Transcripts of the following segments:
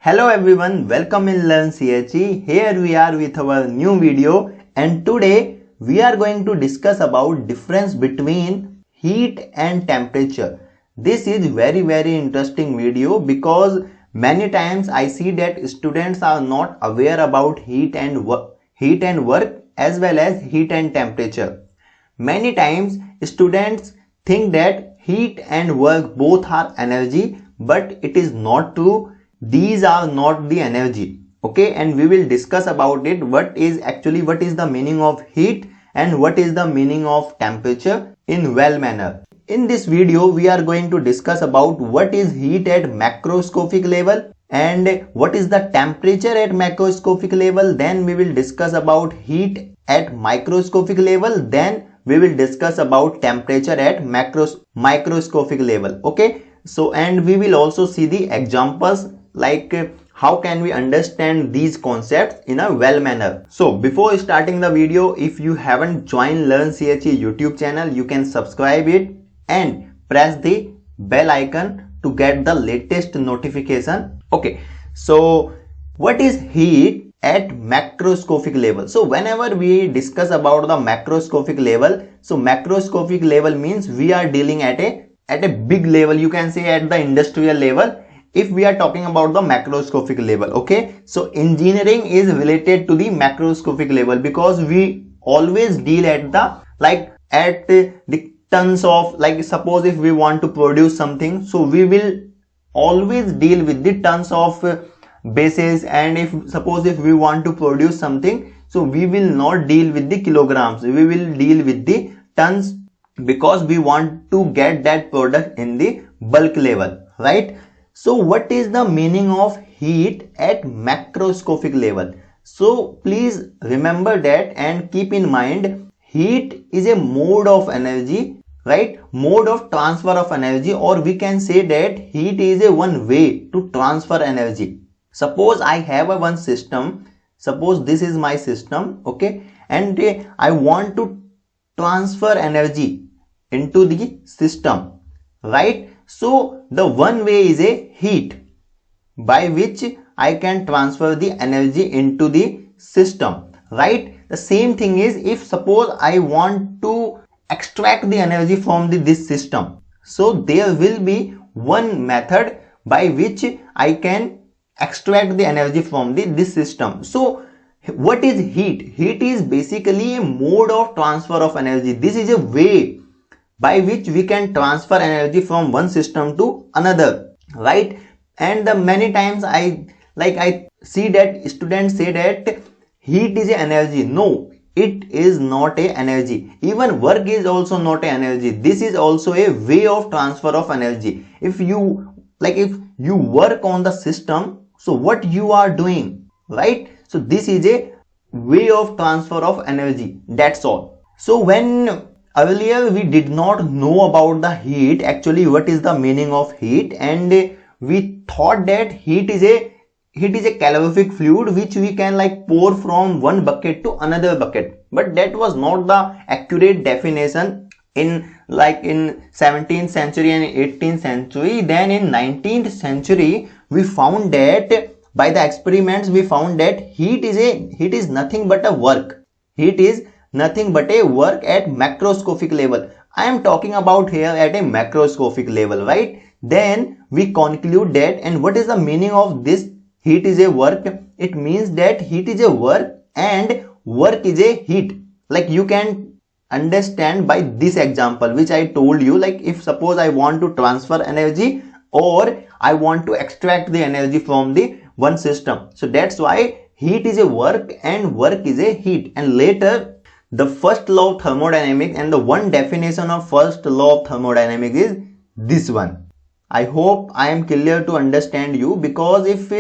Hello everyone, welcome in Learn CHE. Here we are with our new video, and today we are going to discuss about difference between heat and temperature. This is very interesting video because many times I see that students are not aware about heat and work as well as heat and temperature. Many times students think that heat and work both are energy, but it is not true. These are not the energy. Okay, and we will discuss about it. What is the meaning of heat and what is the meaning of temperature in well manner. In this video we are going to discuss about what is heat at macroscopic level and what is the temperature at macroscopic level. Then we will discuss about heat at microscopic level. Then we will discuss about temperature at microscopic level. Okay, so and we will also see the examples like how can we understand these concepts in a well manner. So before starting the video, if you haven't joined Learn CHE YouTube channel, you can subscribe it and press the bell icon to get the latest notification. Okay, so what is heat at macroscopic level? So whenever we discuss about the macroscopic level, so macroscopic level means we are dealing at a big level, you can say at the industrial level. If we are talking about the macroscopic level, okay, so engineering is related to the macroscopic level because we always deal at the tons of, like suppose if we want to produce something, so we will always deal with the tons of bases, and if we want to produce something, so we will not deal with the kilograms, we will deal with the tons because we want to get that product in the bulk level, right? So what is the meaning of heat at macroscopic level? So please remember that and keep in mind, heat is a mode of energy, right? Mode of transfer of energy, or we can say that heat is a one way to transfer energy. Suppose I have one system, suppose this is my system, okay, and I want to transfer energy into the system, right? So the one way is a heat by which I can transfer the energy into the system, right? The same thing is, if suppose I want to extract the energy from this system, so there will be one method by which I can extract the energy from this system. So what is heat? Heat is basically a mode of transfer of energy. This is a way by which we can transfer energy from one system to another, right? And many times I see that students say that heat is a energy. No, it is not a energy. Even work is also not a energy. This is also a way of transfer of energy. If you work on the system, so what you are doing, right? So this is a way of transfer of energy, that's all. So when earlier we did not know about the heat, actually what is the meaning of heat, and we thought that heat is a calorific fluid which we can pour from one bucket to another bucket, but that was not the accurate definition in 17th century and 18th century. Then in 19th century we found that by the experiments we found that heat is nothing but a work. Heat is nothing but a work at macroscopic level. I am talking about here at a macroscopic level, right? Then we conclude that, and what is the meaning of this heat is a work? It means that heat is a work and work is a heat. Like you can understand by this example which I told you, like if suppose I want to transfer energy or I want to extract the energy from the one system, so that's why heat is a work and work is a heat. And later the first law of thermodynamics and the one definition of first law of thermodynamics is this one. I hope I am clear to understand you, because if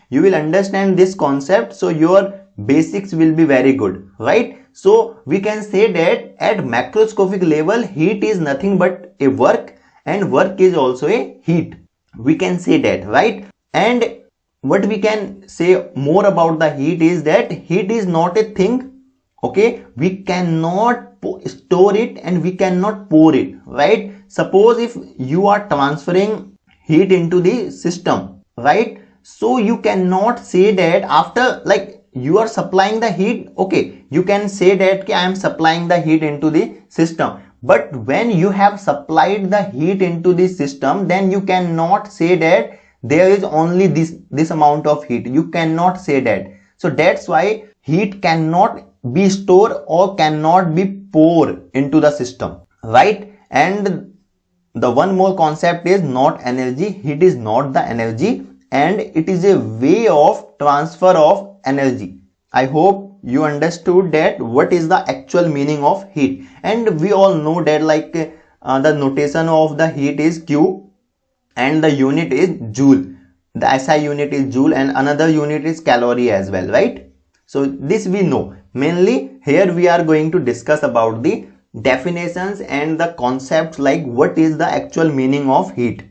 you will understand this concept, so your basics will be very good, right? So we can say that at macroscopic level heat is nothing but a work and work is also a heat. We can say that, right? And what we can say more about the heat is that heat is not a thing, okay? We cannot store it and we cannot pour it, right? Suppose if you are transferring heat into the system, right? So you cannot say that after like you are supplying the heat, okay, you can say that I am supplying the heat into the system. But when you have supplied the heat into the system, then you cannot say that there is only this amount of heat. You cannot say that. So that's why heat cannot be stored or cannot be poured into the system, right? And the one more concept is not energy. Heat is not the energy, and it is a way of transfer of energy. I hope you understood that what is the actual meaning of heat. And we all know that like the notation of the heat is Q and the unit is joule. The SI unit is joule and another unit is calorie as well, right? So this we know. Mainly here we are going to discuss about the definitions and the concepts like what is the actual meaning of heat.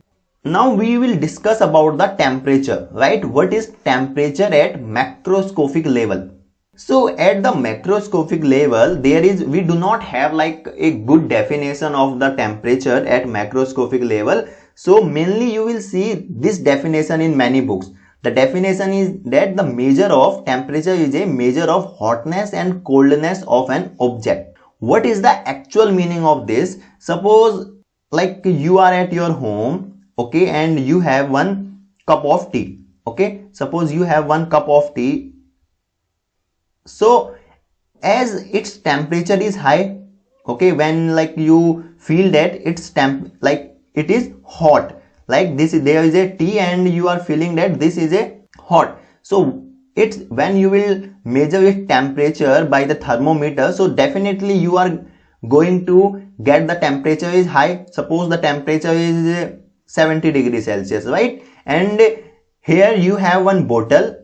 Now we will discuss about the temperature, right? What is temperature at macroscopic level? So at the macroscopic level, we do not have like a good definition of the temperature at macroscopic level. So mainly you will see this definition in many books. The definition is that the measure of temperature is a measure of hotness and coldness of an object. What is the actual meaning of this? Suppose like you are at your home, okay, and you have one cup of tea, okay. Suppose you have one cup of tea. So as its temperature is high, okay, when like you feel that its like it is hot, like this, there is a tea and you are feeling that this is a hot. So it's when you will measure its temperature by the thermometer, so definitely you are going to get the temperature is high. Suppose the temperature is 70 degrees Celsius, right? And here you have one bottle,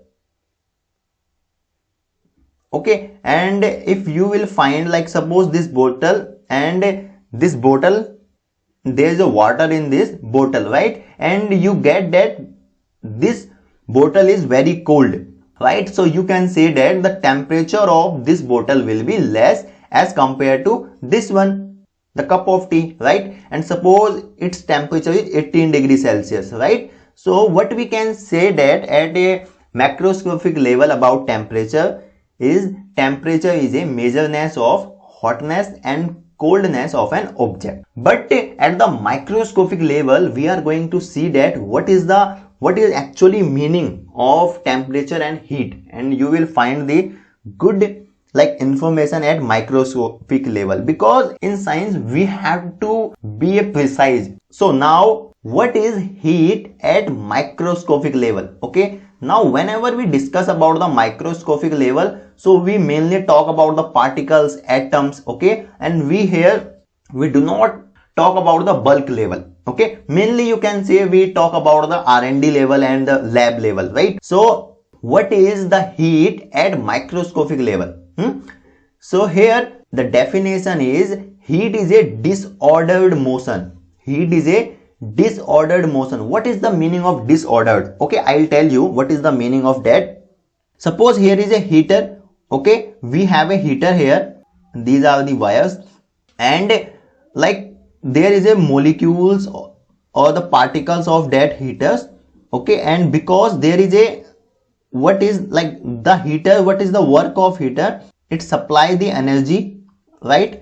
okay, and if you will find like suppose this bottle, and this bottle, there is a water in this bottle, right? And you get that this bottle is very cold, right? So you can say that the temperature of this bottle will be less as compared to this one, the cup of tea, right? And suppose its temperature is 18 degrees Celsius, right? So what we can say that at a macroscopic level about temperature is temperature is a measurement of hotness and coldness of an object. But at the microscopic level, we are going to see that what is actually meaning of temperature and heat, and you will find the good like information at microscopic level, because in science we have to be precise. So now what is heat at microscopic level? Okay, now whenever we discuss about the microscopic level, so we mainly talk about the particles, atoms, okay, and we do not talk about the bulk level, okay. Mainly you can say we talk about the R&D level and the lab level, right? So what is the heat at microscopic level? So here the definition is heat is a disordered motion. Heat is a disordered motion. What is the meaning of disordered? Okay, I'll tell you what is the meaning of that. Suppose here is a heater, okay, we have a heater here, these are the wires, and like there is a molecules or the particles of that heaters, okay, and because there is a what is like the heater, what is the work of heater? It supply the energy, right?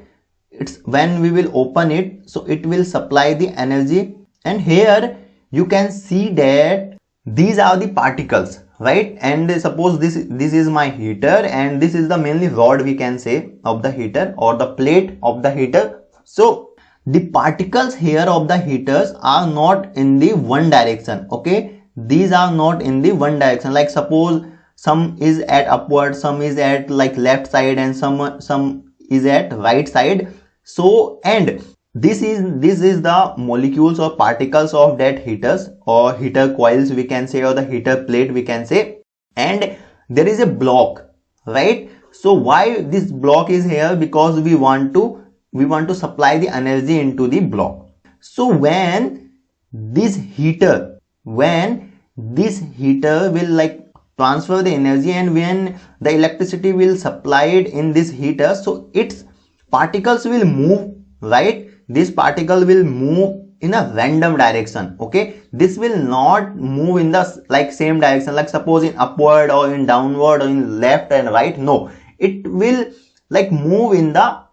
It's when we will open it, so it will supply the energy. And here you can see that these are the particles, right? And suppose this is my heater, and this is the mainly rod we can say of the heater or the plate of the heater. So the particles here of the heaters are not in the one direction, okay. These are not in the one direction. Like suppose some is at upward, some is at like left side, and some is at right side. So and this is the molecules or particles of that heaters or heater coils we can say, or the heater plate we can say, and there is a block, right? So why this block is here? Because we want to supply the energy into the block. So when this heater will like transfer the energy, and when the electricity will supply it in this heater, so its particles will move, right? This particle will move in a random direction. Okay, this will not move in the like same direction, like suppose in upward or in downward or in left and right. No, it will like move in the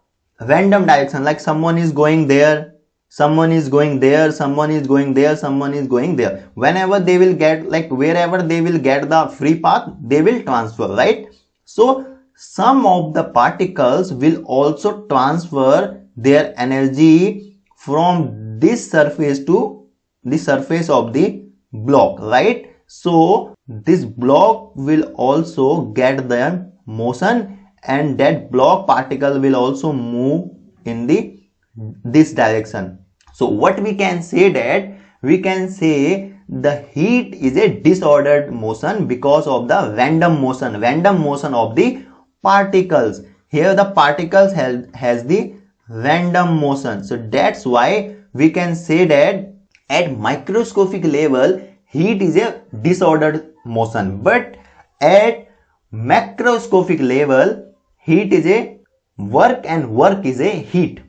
random direction, like someone is going there, someone is going there, someone is going there, someone is going there. Whenever they will get, like wherever they will get the free path, they will transfer, right? So some of the particles will also transfer their energy from this surface to the surface of the block, right? So this block will also get the motion, and that block particle will also move in this direction. So what we can say, that we can say the heat is a disordered motion because of the random motion of the particles. Here the particles has the random motion. So that's why we can say that at microscopic level heat is a disordered motion, but at macroscopic level heat is a work and work is a heat.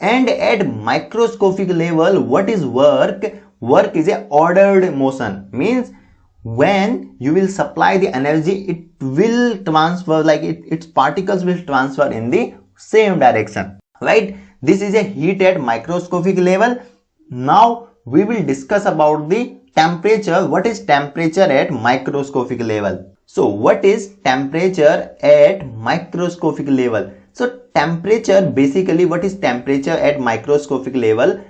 And at microscopic level, what is work? Work is a ordered motion, means when you will supply the energy, it will transfer, like its particles will transfer in the same direction, right? This is a heat at microscopic level. Now we will discuss about the temperature. What is temperature at microscopic level? So what is temperature at microscopic level? So temperature, basically what is temperature at microscopic level?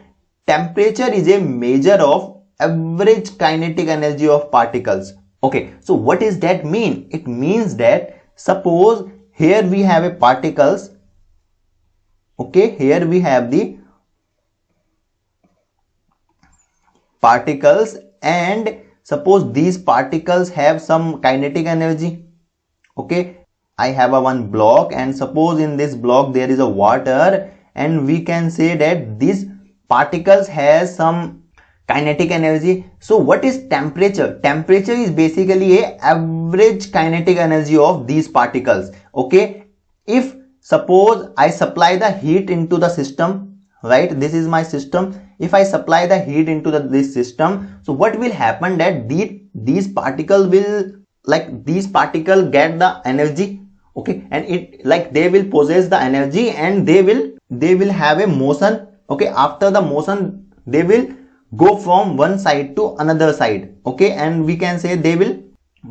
Temperature is a measure of average kinetic energy of particles. Okay, so what does that mean? It means that suppose here we have a particles. Okay, here we have the particles, and suppose these particles have some kinetic energy. Okay, I have a one block, and suppose in this block there is a water, and we can say that these particles has some kinetic energy. So what is temperature? Temperature is basically a average kinetic energy of these particles. Okay, if suppose I supply the heat into the system, right? This is my system. If I supply the heat into this system, so what will happen, that these particles will, like these particles get the energy. Okay, and it, like they will possess the energy, and they will have a motion. Okay, after the motion they will go from one side to another side. Okay, and we can say they will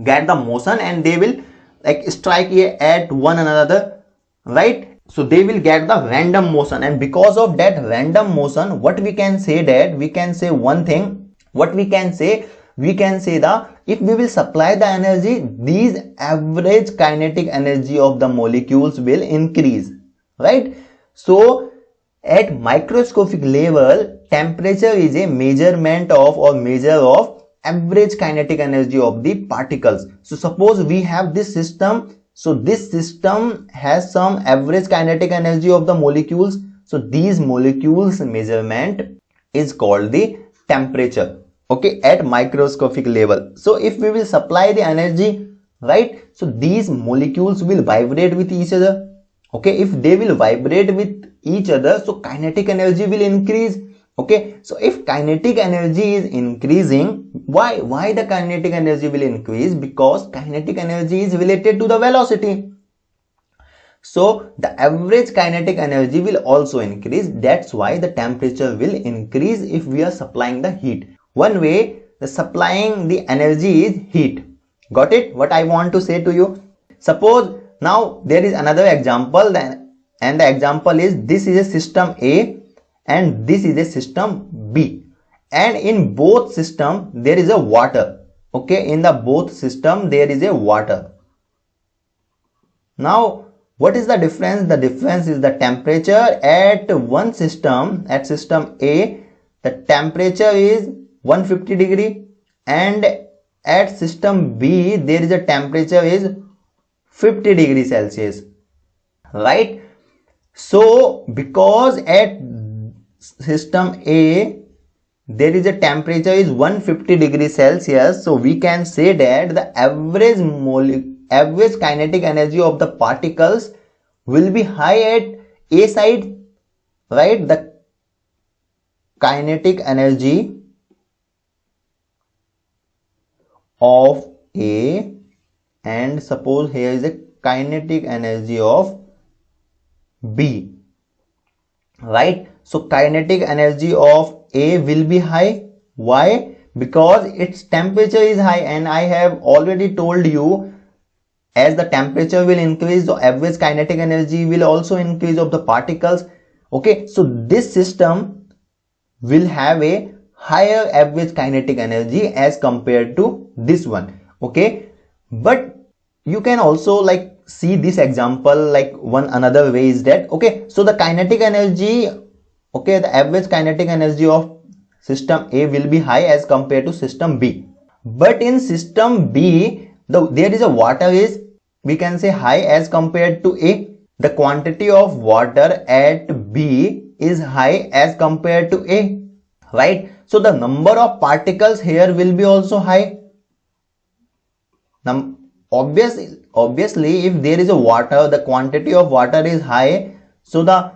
get the motion, and they will like strike at one another, right? So they will get the random motion, and because of that random motion, what we can say, that we can say one thing. What we can say the, if we will supply the energy, these average kinetic energy of the molecules will increase, right? So at microscopic level, temperature is a measurement of, or measure of, average kinetic energy of the particles. So suppose we have this system. So this system has some average kinetic energy of the molecules. So these molecules measurement is called the temperature. Okay, at microscopic level. So if we will supply the energy, right? So these molecules will vibrate with each other. Okay, if they will vibrate with each other, so kinetic energy will increase. Okay, so if kinetic energy is increasing, why the kinetic energy will increase? Because kinetic energy is related to the velocity. So the average kinetic energy will also increase. That's why the temperature will increase if we are supplying the heat. One way the supplying the energy is heat. Got it? What I want to say to you? Suppose now there is another example, and the example is, this is a system A and this is a system B, and in both system there is a water. Okay, in the both system there is a water. Now what is the difference? The difference is the temperature. At one system, at system A, the temperature is 150 degree, and at system B there is a temperature is 50 degrees Celsius, right? So because at system A there is a temperature is 150 degrees Celsius, so we can say that the average kinetic energy of the particles will be high at A side, right? kinetic energy of A, and suppose here is a kinetic energy of B, right? So kinetic energy of A will be high. Why? Because its temperature is high, and I have already told you, as the temperature will increase, the average kinetic energy will also increase of the particles. Okay, so this system will have a higher average kinetic energy as compared to this one. Okay, but you can also like see this example like one another way is that, okay, so the kinetic energy, okay, the average kinetic energy of system A will be high as compared to system B. But in system B, there is a water is, we can say, high as compared to A. The quantity of water at B is high as compared to A, right? So the number of particles here will be also high. Now, obviously, if there is a water, the quantity of water is high, so the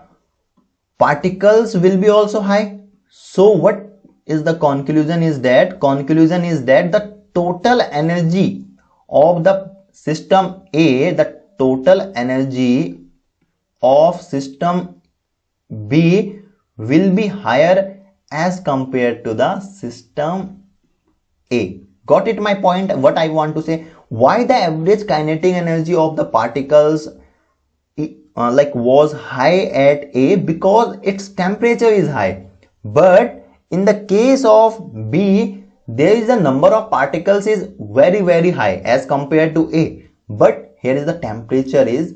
particles will be also high. So what is the conclusion is that? Conclusion is that the total energy of the system A, the total energy of system B will be higher as compared to the system A. Got it my point? What I want to say? Why the average kinetic energy of the particles was high at A? Because its temperature is high. But in the case of B, there is a number of particles is very high as compared to A. But here is the temperature is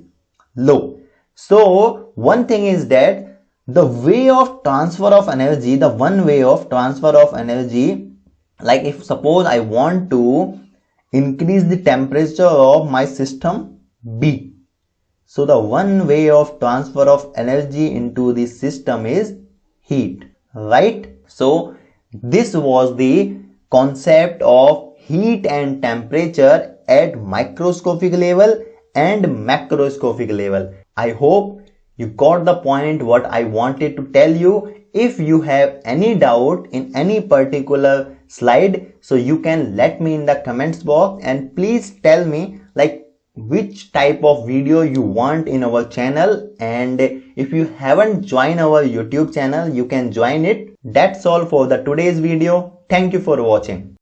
low. So one thing is that the way of transfer of energy, the one way of transfer of energy, like if suppose I want to increase the temperature of my system B, so the one way of transfer of energy into the system is heat, right? So this was the concept of heat and temperature at microscopic level and macroscopic level. I hope you got the point what I wanted to tell you. If you have any doubt in any particular slide, so you can let me in the comments box, and please tell me like which type of video you want in our channel, and if you haven't joined our YouTube channel, you can join it. That's all for the today's video. Thank you for watching.